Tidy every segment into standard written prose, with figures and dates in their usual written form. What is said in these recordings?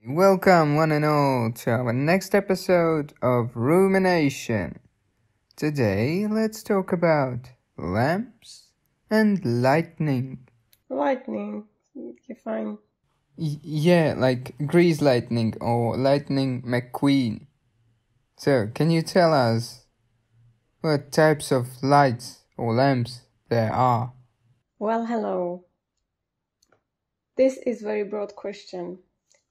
Welcome, one and all, to our next episode of Roomination. Today, let's talk about lamps and lightning. Lightning, you fine. Yeah, like Grease Lightning or Lightning McQueen. So, can you tell us what types of lights or lamps there are? Well, hello. This is very broad question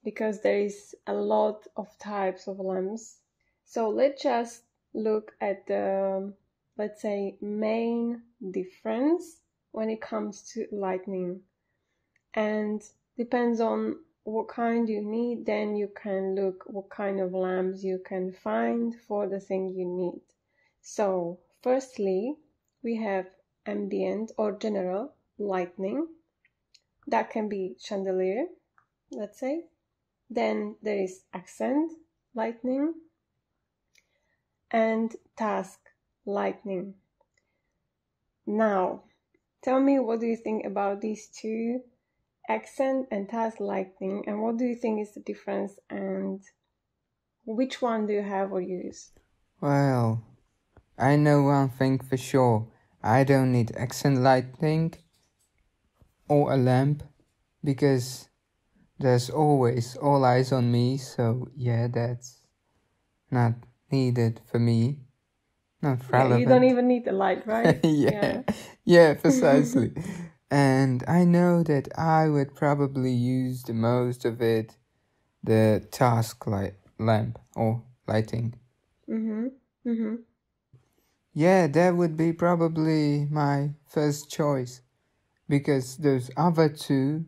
because there is a lot of types of lamps. So let's just look at the, let's say, main difference when it comes to lightning. And depends on what kind you need, then you can look what kind of lamps you can find for the thing you need. So firstly, we have ambient or general lighting. That can be chandelier, let's say. Then there is accent lighting and task lighting. Now, tell me, what do you think about these two, accent and task lighting, and what do you think is the difference, and which one do you have or use? Well, I know one thing for sure. I don't need accent lighting or a lamp because there's always all eyes on me, so yeah, that's not needed for me. Not relevant. Yeah, you don't even need the light, right? yeah, precisely. And I know that I would probably use the most of it, the task lamp or lighting. Yeah, that would be probably my first choice, because those other two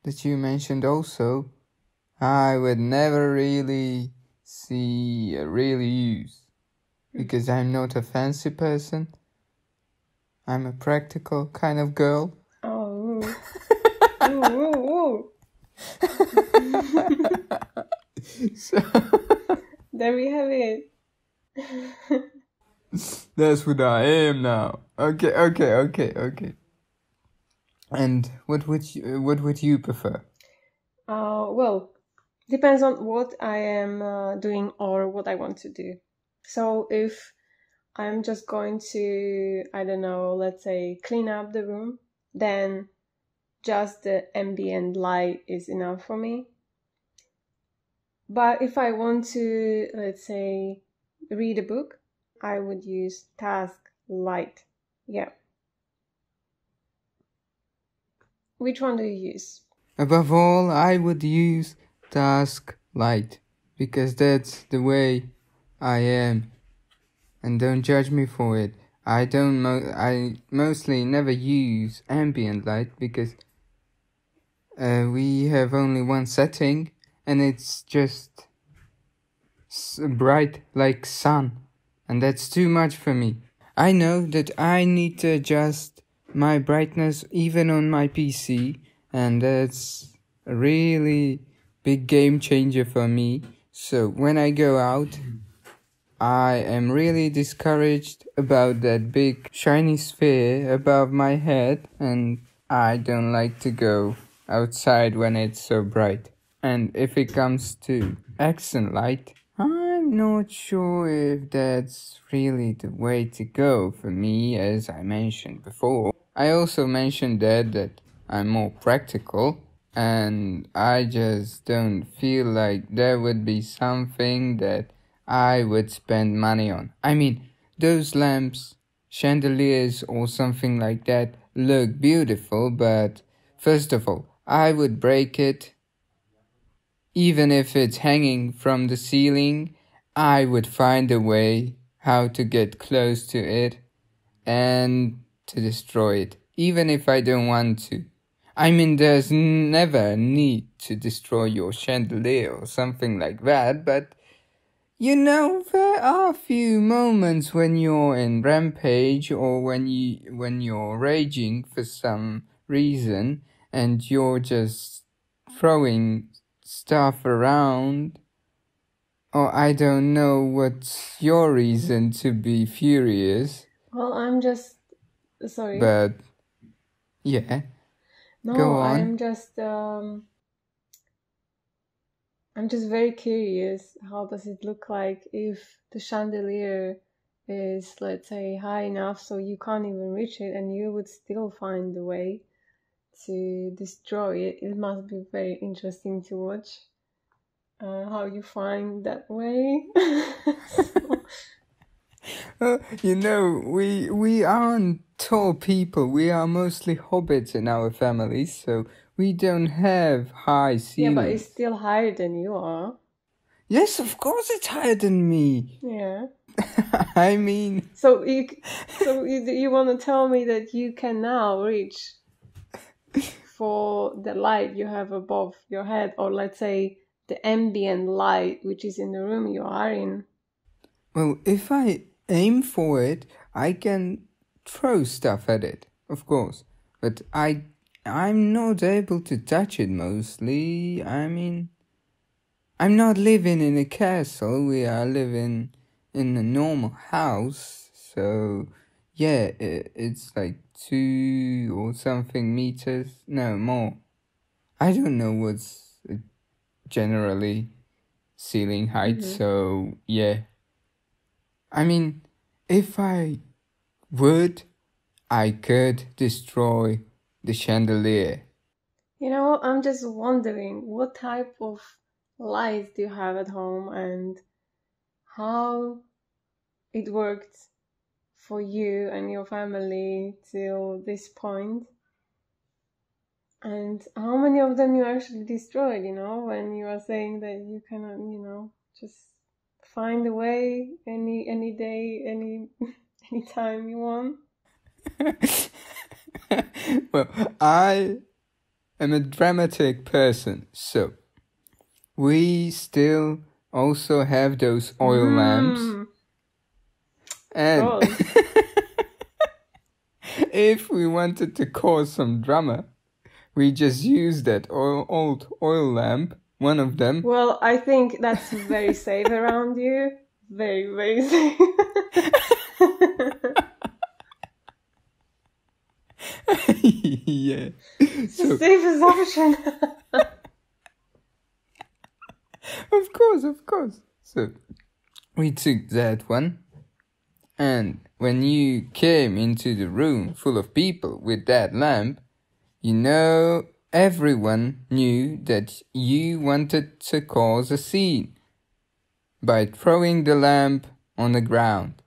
that you mentioned also, I would never really use, because I'm not a fancy person. I'm a practical kind of girl. Oh. Ooh. So there we have it. That's what I am now. Okay. And what would you prefer? Well, depends on what I am doing or what I want to do. So if I'm just going to, I don't know, let's say clean up the room, then just the ambient light is enough for me. But if I want to, let's say, read a book, I would use task light. Yeah. Which one do you use? Above all, I would use task light, because that's the way I am. And don't judge me for it. I mostly never use ambient light because we have only one setting and it's just bright like sun, and that's too much for me. I know that I need to adjust my brightness even on my PC, and that's a really big game changer for me. So when I go out, I am really discouraged about that big shiny sphere above my head, and I don't like to go outside when it's so bright. And if it comes to accent light, I'm not sure if that's really the way to go for me, as I mentioned before. I also mentioned that I'm more practical, and I just don't feel like there would be something that I would spend money on. I mean, those lamps, chandeliers or something like that look beautiful, but first of all, I would break it. Even if it's hanging from the ceiling, I would find a way how to get close to it and to destroy it, even if I don't want to. I mean, there's never a need to destroy your chandelier or something like that, but you know, there are a few moments when you're in rampage or when you're raging for some reason and you're just throwing stuff around. Or I don't know what's your reason to be furious. Well, I'm just sorry. But yeah. No, Go on. I'm just I'm just very curious, how does it look like if the chandelier is, let's say, high enough so you can't even reach it and you would still find a way to destroy it. It must be very interesting to watch how you find that way. You know, we aren't tall people. We are mostly hobbits in our family, so we don't have high Yeah, but it's ceilings. still higher than you are. Yes, of course it's higher than me. Yeah. I mean, So you want to tell me that you can now reach for the light you have above your head, or let's say the ambient light which is in the room you are in? well, if I aim for it, I can throw stuff at it, of course. But I'm not able to touch it mostly. I mean, I'm not living in a castle. We are living in a normal house. So, yeah, it's like 2 or something meters. No, more. I don't know what's generally ceiling height. So, yeah. I mean, if I would, I could destroy the chandelier. You know, I'm just wondering what type of lights do you have at home and how it worked for you and your family till this point, and how many of them you actually destroyed, when you are saying that you cannot, just find a way any day, any time you want. Well, I am a dramatic person, so we still also have those oil lamps. And Gross. if we wanted to cause some drama, we just use that old oil lamp, one of them. Well, I think that's very safe around you. Very, very safe. Yeah. It's the safest option. Of course. So we took that one. And when you came into the room full of people with that lamp, everyone knew that you wanted to cause a scene by throwing the lamp on the ground.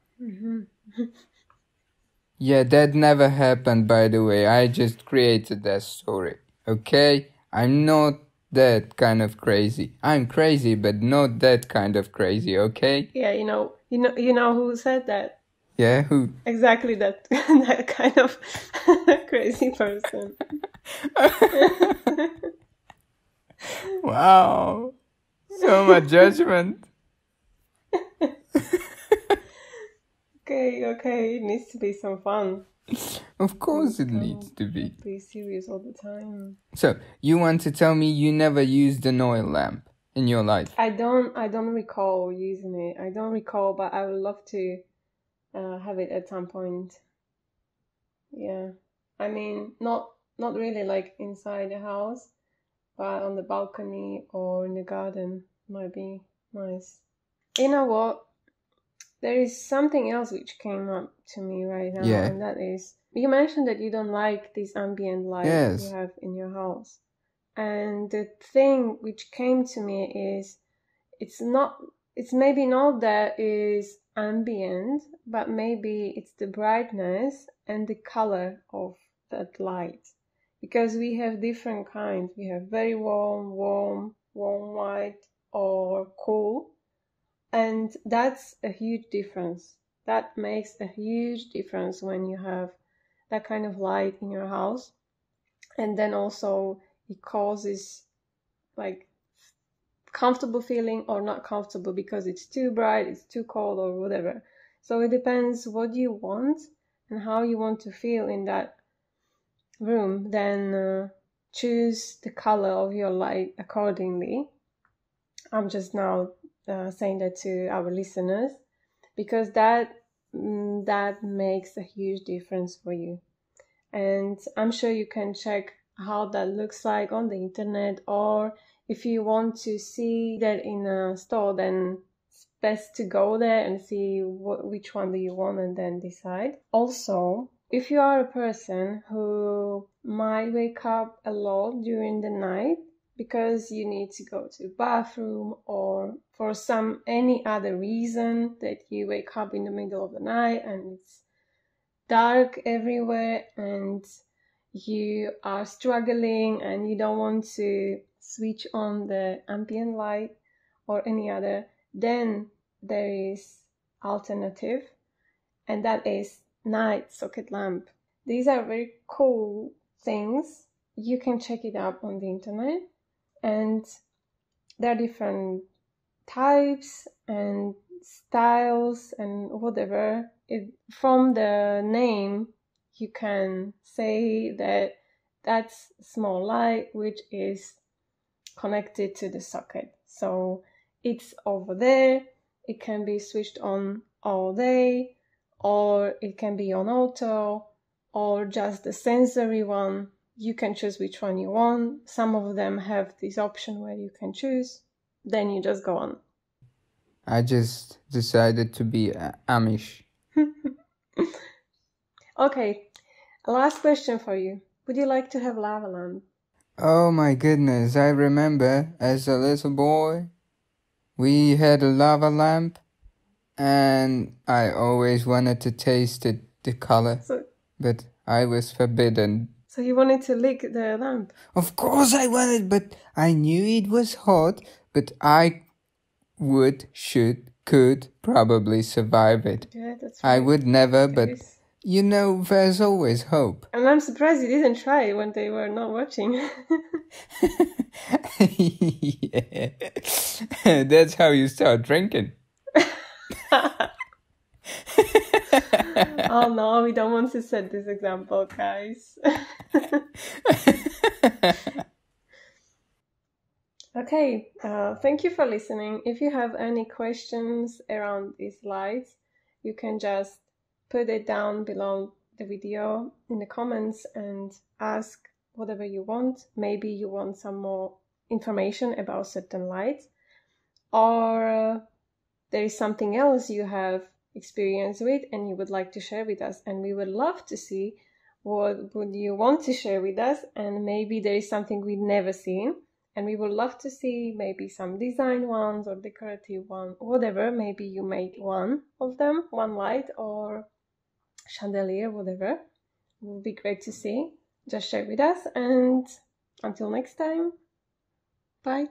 Yeah, that never happened, by the way. I just created that story. Okay? I'm not that kind of crazy. I'm crazy, but not that kind of crazy, okay? Yeah, you know who said that? Yeah, who? Exactly that that kind of crazy person. Wow. So much judgment. Okay, it needs to be some fun. Of course it needs to be. Not be serious all the time. So, you want to tell me you never used an oil lamp in your life? I don't recall using it. I don't recall, but I would love to have it at some point. Yeah. I mean, not really like inside the house, but on the balcony or in the garden might be nice. You know what? There is something else which came up to me right now, Yeah. and that is, you mentioned that you don't like this ambient light you have in your house. And the thing which came to me is, it's maybe not that is ambient, but maybe it's the brightness and the color of that light. Because we have different kinds. We have very warm white, or cool. And that's a huge difference. That makes a huge difference when you have that kind of light in your house. And then also it causes like comfortable feeling or not comfortable because it's too bright, it's too cold, or whatever. So it depends what you want and how you want to feel in that room. Then choose the color of your light accordingly. I'm just now saying that to our listeners, because that makes a huge difference for you. And I'm sure you can check how that looks like on the internet, or if you want to see that in a store, then it's best to go there and see which one do you want and then decide. Also, if you are a person who might wake up a lot during the night because you need to go to the bathroom, or for any other reason that you wake up in the middle of the night and it's dark everywhere and you are struggling and you don't want to switch on the ambient light or any other, then there is alternative, and that is night socket lamp. These are very cool things. You can check it out on the internet, and there are different types and styles and whatever. From the name, you can say that that's a small light which is connected to the socket. So it's over there. It can be switched on all day, or it can be on auto, or just the sensory one. You can choose which one you want. Some of them have this option where you can choose. Then you just go on. I just decided to be Amish. Okay, last question for you. Would you like to have lava lamp? Oh my goodness, I remember as a little boy, we had a lava lamp, and I always wanted to taste the color, but I was forbidden. So you wanted to lick the lamp? Of course I wanted, but I knew it was hot, but I could probably survive it. Yeah, that's right. I would never, but you know, there's always hope. And I'm surprised you didn't try when they were not watching. Yeah. That's how you start drinking. Oh no, we don't want to set this example, guys. Okay, thank you for listening. If you have any questions around these lights, you can just put it down below the video in the comments and ask whatever you want. Maybe you want some more information about certain lights, or there is something else you have experience with and you would like to share with us, and we would love to see what would you want to share with us, and maybe there is something we've never seen. And we would love to see maybe some design ones or decorative one, whatever. Maybe you made one of them, one light or chandelier, whatever. It would be great to see. Just share with us. And until next time, bye.